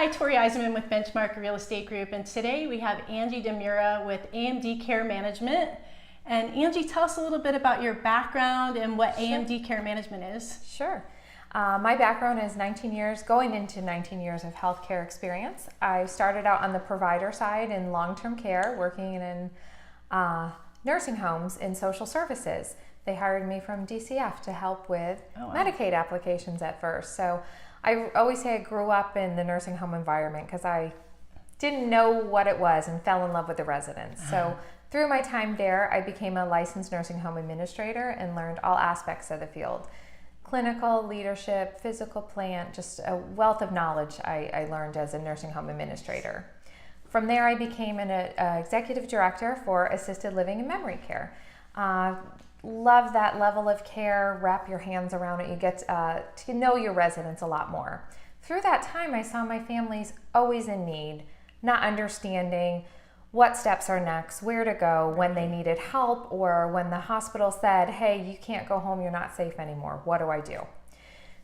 Hi, Torey Eisenman with Benchmark Real Estate Group, and today we have Angie DiMura with AMD Care Management. And Angie, tell us a little bit about your background and what AMD Care Management is. Sure. My background is 19 years, going into 19 years of healthcare experience. I started out on the provider side in long-term care, working in nursing homes in social services. They hired me from DCF to help with Medicaid applications at first. So I always say I grew up in the nursing home environment because I didn't know what it was and fell in love with the residents. So through my time there, I became a licensed nursing home administrator and learned all aspects of the field. Clinical, leadership, physical plant, just a wealth of knowledge I learned as a nursing home administrator. From there, I became an executive director for assisted living and memory care. Love that level of care, wrap your hands around it. You get to know your residents a lot more. Through that time, I saw my families always in need, not understanding what steps are next, where to go when they needed help, or when the hospital said, hey, you can't go home, you're not safe anymore. What do I do?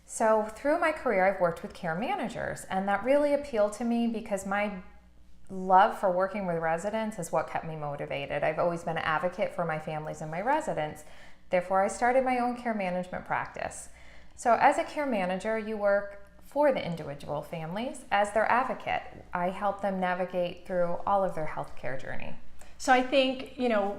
So through my career, I've worked with care managers, and that really appealed to me because my love for working with residents is what kept me motivated. I've always been an advocate for my families and my residents. Therefore, I started my own care management practice. So as a care manager, you work for the individual families as their advocate. I help them navigate through all of their healthcare journey. So I think,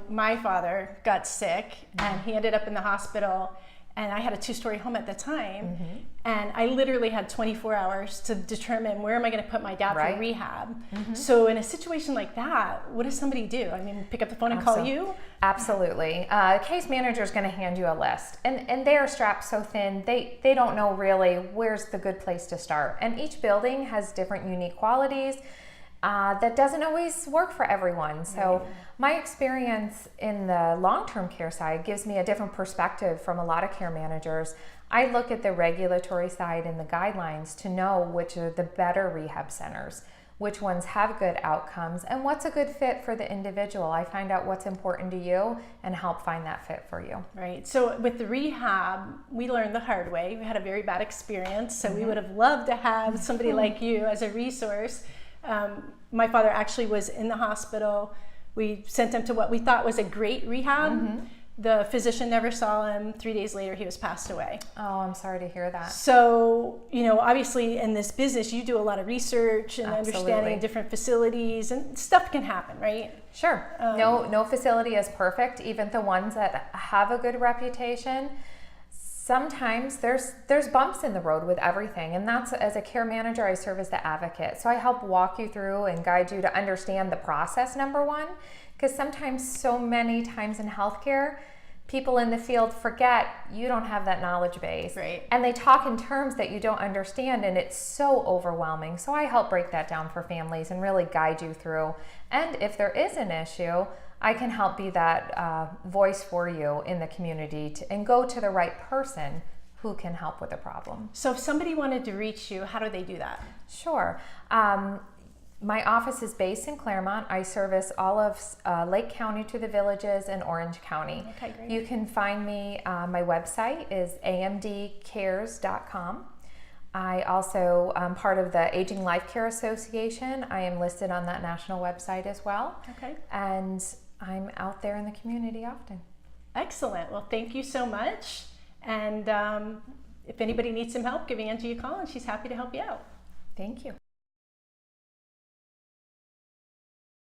my father got sick and he ended up in the hospital, and I had a 2-story home at the time, and I literally had 24 hours to determine where am I going to put my dad for rehab. So in a situation like that, what does somebody do? I mean, pick up the phone and call you? Absolutely. A case manager is going to hand you a list, and they are strapped so thin, they don't know really where's the good place to start. And each building has different unique qualities. That doesn't always work for everyone. So my experience in the long-term care side gives me a different perspective from a lot of care managers. I look at the regulatory side and the guidelines to know which are the better rehab centers, which ones have good outcomes, and what's a good fit for the individual. I find out what's important to you and help find that fit for you. Right. So with the rehab, we learned the hard way. We had a very bad experience, so we would have loved to have somebody like you as a resource. My father actually was in the hospital. We sent him to what we thought was a great rehab. The physician never saw him. 3 days later, he was passed away. Oh, I'm sorry to hear that. So, obviously in this business, you do a lot of research and understanding different facilities, and stuff can happen, right? Sure. No facility is perfect. Even the ones that have a good reputation, sometimes there's bumps in the road with everything, and that's, as a care manager, I serve as the advocate. So I help walk you through and guide you to understand the process, number one, because sometimes, so many times in healthcare, people in the field forget you don't have that knowledge base. Right. And they talk in terms that you don't understand, and it's so overwhelming. So I help break that down for families and really guide you through. And if there is an issue, I can help be that voice for you in the community and go to the right person who can help with the problem. So if somebody wanted to reach you, how do they do that? Sure. My office is based in Claremont. I service all of Lake County to the villages and Orange County. Okay, great. You can find me, my website is amdcares.com. I also am part of the Aging Life Care Association. I am listed on that national website as well. Okay. And I'm out there in the community often. Excellent. Well, thank you so much. And if anybody needs some help, give Angie a call, and she's happy to help you out. Thank you.